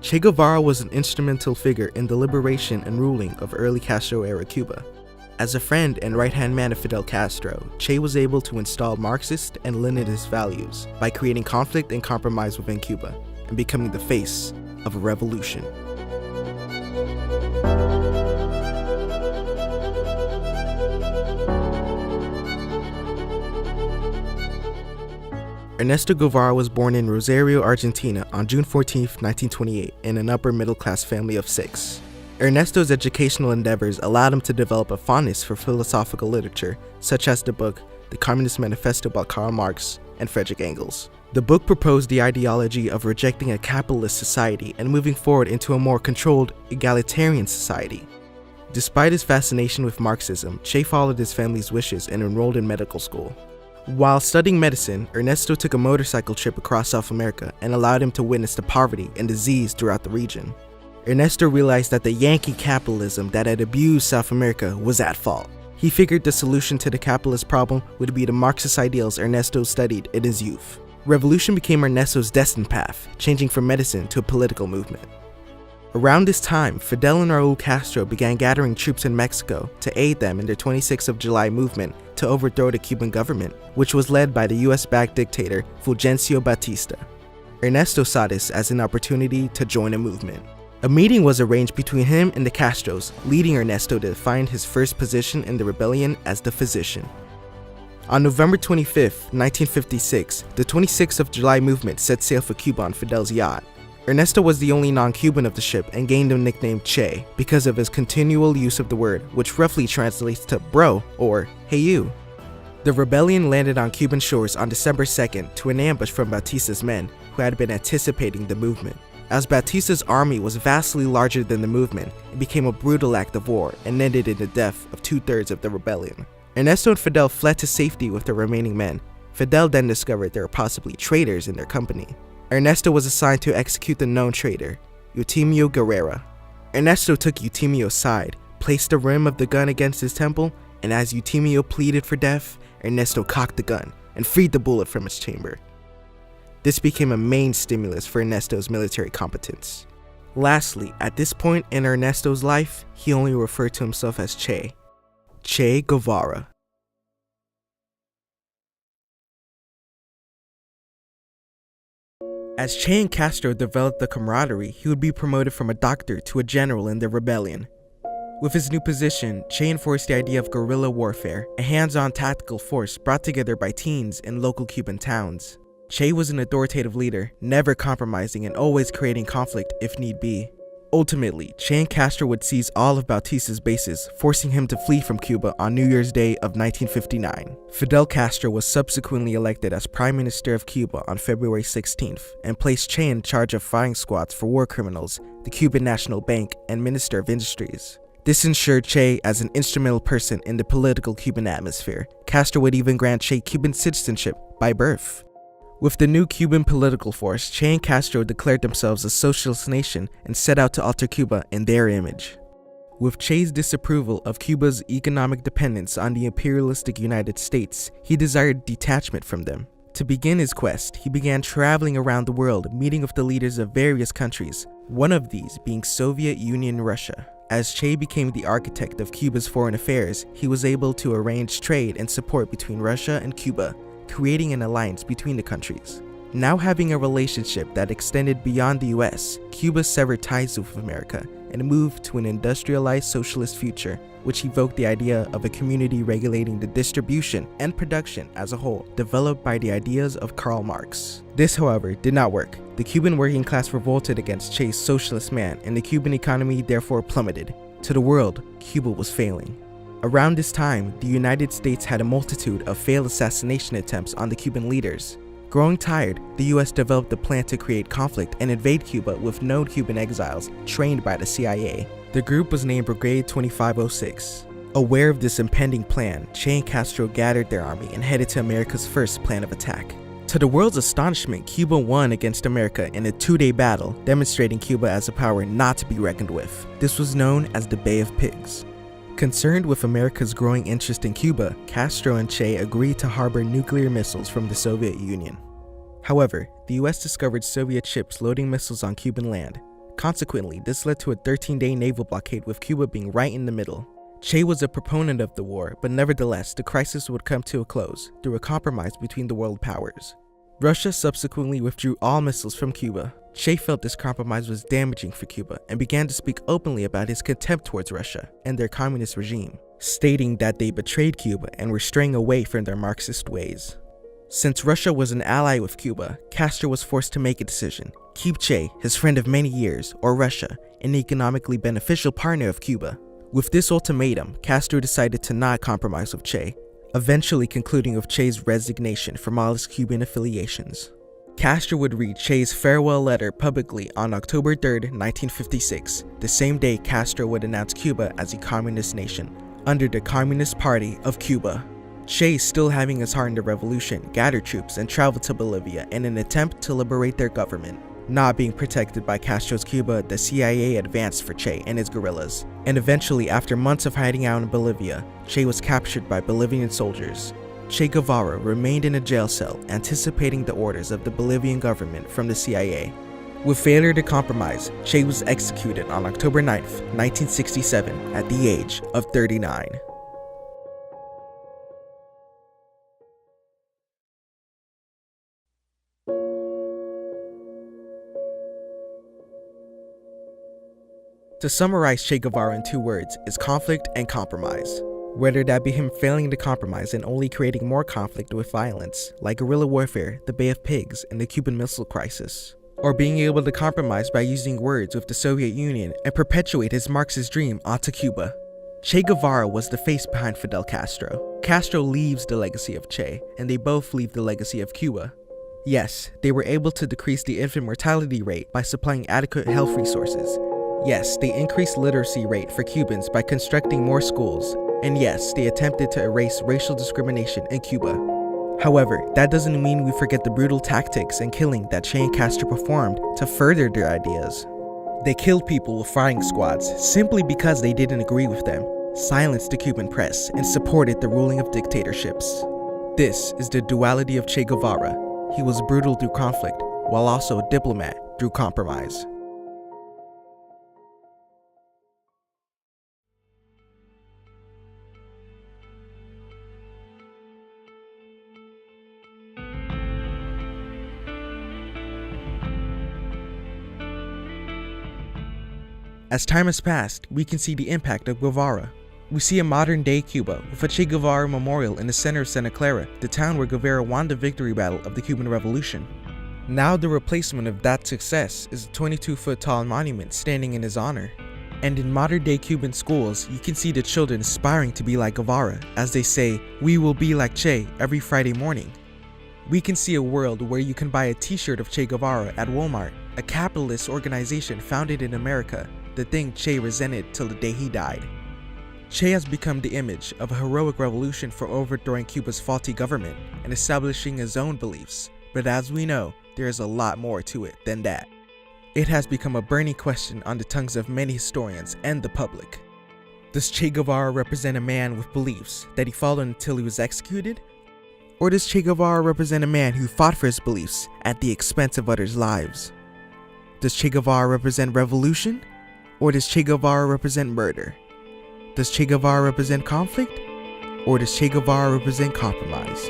Che Guevara was an instrumental figure in the liberation and ruling of early Castro-era Cuba. As a friend and right-hand man of Fidel Castro, Che was able to install Marxist and Leninist values by creating conflict and compromise within Cuba and becoming the face of a revolution. Ernesto Guevara was born in Rosario, Argentina on June 14, 1928, in an upper-middle-class family of 6. Ernesto's educational endeavors allowed him to develop a fondness for philosophical literature, such as the book The Communist Manifesto by Karl Marx and Friedrich Engels. The book proposed the ideology of rejecting a capitalist society and moving forward into a more controlled, egalitarian society. Despite his fascination with Marxism, Che followed his family's wishes and enrolled in medical school. While studying medicine, Ernesto took a motorcycle trip across South America and allowed him to witness the poverty and disease throughout the region. Ernesto realized that the Yankee capitalism that had abused South America was at fault. He figured the solution to the capitalist problem would be the Marxist ideals Ernesto studied in his youth. Revolution became Ernesto's destined path, changing from medicine to a political movement. Around this time, Fidel and Raul Castro began gathering troops in Mexico to aid them in their 26th of July movement to overthrow the Cuban government, which was led by the US-backed dictator Fulgencio Batista. Ernesto saw this as an opportunity to join a movement. A meeting was arranged between him and the Castros, leading Ernesto to find his first position in the rebellion as the physician. On November 25, 1956, the 26th of July movement set sail for Cuba on Fidel's yacht. Ernesto was the only non-Cuban of the ship and gained the nickname Che because of his continual use of the word, which roughly translates to bro or hey you. The rebellion landed on Cuban shores on December 2nd to an ambush from Batista's men, who had been anticipating the movement. As Batista's army was vastly larger than the movement, it became a brutal act of war and ended in the death of 2/3 of the rebellion. Ernesto and Fidel fled to safety with the remaining men. Fidel then discovered there were possibly traitors in their company. Ernesto was assigned to execute the known traitor, Eutimio Guevara. Ernesto took Eutimio's side, placed the rim of the gun against his temple, and as Eutimio pleaded for death, Ernesto cocked the gun and freed the bullet from its chamber. This became a main stimulus for Ernesto's military competence. Lastly, at this point in Ernesto's life, he only referred to himself as Che Guevara. As Che and Castro developed the camaraderie, he would be promoted from a doctor to a general in the rebellion. With his new position, Che enforced the idea of guerrilla warfare, a hands-on tactical force brought together by teens in local Cuban towns. Che was an authoritative leader, never compromising and always creating conflict if need be. Ultimately, Che and Castro would seize all of Batista's bases, forcing him to flee from Cuba on New Year's Day of 1959. Fidel Castro was subsequently elected as Prime Minister of Cuba on February 16th and placed Che in charge of firing squads for war criminals, the Cuban National Bank, and Minister of Industries. This ensured Che as an instrumental person in the political Cuban atmosphere. Castro would even grant Che Cuban citizenship by birth. With the new Cuban political force, Che and Castro declared themselves a socialist nation and set out to alter Cuba in their image. With Che's disapproval of Cuba's economic dependence on the imperialistic United States, he desired detachment from them. To begin his quest, he began traveling around the world, meeting with the leaders of various countries, one of these being Soviet Union Russia. As Che became the architect of Cuba's foreign affairs, he was able to arrange trade and support between Russia and Cuba, creating an alliance between the countries. Now having a relationship that extended beyond the US, Cuba severed ties with America and moved to an industrialized socialist future, which evoked the idea of a community regulating the distribution and production as a whole, developed by the ideas of Karl Marx. This, however, did not work. The Cuban working class revolted against Che's socialist man, and the Cuban economy therefore plummeted. To the world, Cuba was failing. Around this time, the United States had a multitude of failed assassination attempts on the Cuban leaders. Growing tired, the US developed a plan to create conflict and invade Cuba with known Cuban exiles trained by the CIA. The group was named Brigade 2506. Aware of this impending plan, Che and Castro gathered their army and headed to America's first plan of attack. To the world's astonishment, Cuba won against America in a 2-day battle, demonstrating Cuba as a power not to be reckoned with. This was known as the Bay of Pigs. Concerned with America's growing interest in Cuba, Castro and Che agreed to harbor nuclear missiles from the Soviet Union. However, the US discovered Soviet ships loading missiles on Cuban land. Consequently, this led to a 13-day naval blockade with Cuba being right in the middle. Che was a proponent of the war, but nevertheless, the crisis would come to a close through a compromise between the world powers. Russia subsequently withdrew all missiles from Cuba. Che felt this compromise was damaging for Cuba and began to speak openly about his contempt towards Russia and their communist regime, stating that they betrayed Cuba and were straying away from their Marxist ways. Since Russia was an ally with Cuba, Castro was forced to make a decision: keep Che, his friend of many years, or Russia, an economically beneficial partner of Cuba. With this ultimatum, Castro decided to not compromise with Che, eventually concluding with Che's resignation from all his Cuban affiliations. Castro would read Che's farewell letter publicly on October 3, 1956, the same day Castro would announce Cuba as a communist nation, under the Communist Party of Cuba. Che, still having his heart in the revolution, gathered troops and traveled to Bolivia in an attempt to liberate their government. Not being protected by Castro's Cuba, the CIA advanced for Che and his guerrillas, and eventually, after months of hiding out in Bolivia, Che was captured by Bolivian soldiers. Che Guevara remained in a jail cell, anticipating the orders of the Bolivian government from the CIA. With failure to compromise, Che was executed on October 9, 1967, at the age of 39. To summarize Che Guevara in 2 words is conflict and compromise. Whether that be him failing to compromise and only creating more conflict with violence, like guerrilla warfare, the Bay of Pigs, and the Cuban Missile Crisis, or being able to compromise by using words with the Soviet Union and perpetuate his Marxist dream onto Cuba. Che Guevara was the face behind Fidel Castro. Castro leaves the legacy of Che, and they both leave the legacy of Cuba. Yes, they were able to decrease the infant mortality rate by supplying adequate health resources. Yes, they increased literacy rate for Cubans by constructing more schools. And yes, they attempted to erase racial discrimination in Cuba. However, that doesn't mean we forget the brutal tactics and killing that Che and Castro performed to further their ideas. They killed people with firing squads simply because they didn't agree with them, silenced the Cuban press, and supported the ruling of dictatorships. This is the duality of Che Guevara. He was brutal through conflict, while also a diplomat through compromise. As time has passed, we can see the impact of Guevara. We see a modern-day Cuba with a Che Guevara memorial in the center of Santa Clara, the town where Guevara won the victory battle of the Cuban Revolution. Now the replacement of that success is a 22-foot-tall monument standing in his honor. And in modern-day Cuban schools, you can see the children aspiring to be like Guevara as they say, "We will be like Che" every Friday morning. We can see a world where you can buy a t-shirt of Che Guevara at Walmart, a capitalist organization founded in America, the thing Che resented till the day he died. Che has become the image of a heroic revolution for overthrowing Cuba's faulty government and establishing his own beliefs, but as we know, there is a lot more to it than that. It has become a burning question on the tongues of many historians and the public. Does Che Guevara represent a man with beliefs that he followed until he was executed? Or does Che Guevara represent a man who fought for his beliefs at the expense of others' lives? Does Che Guevara represent revolution? Or does Che Guevara represent murder? Does Che Guevara represent conflict? Or does Che Guevara represent compromise?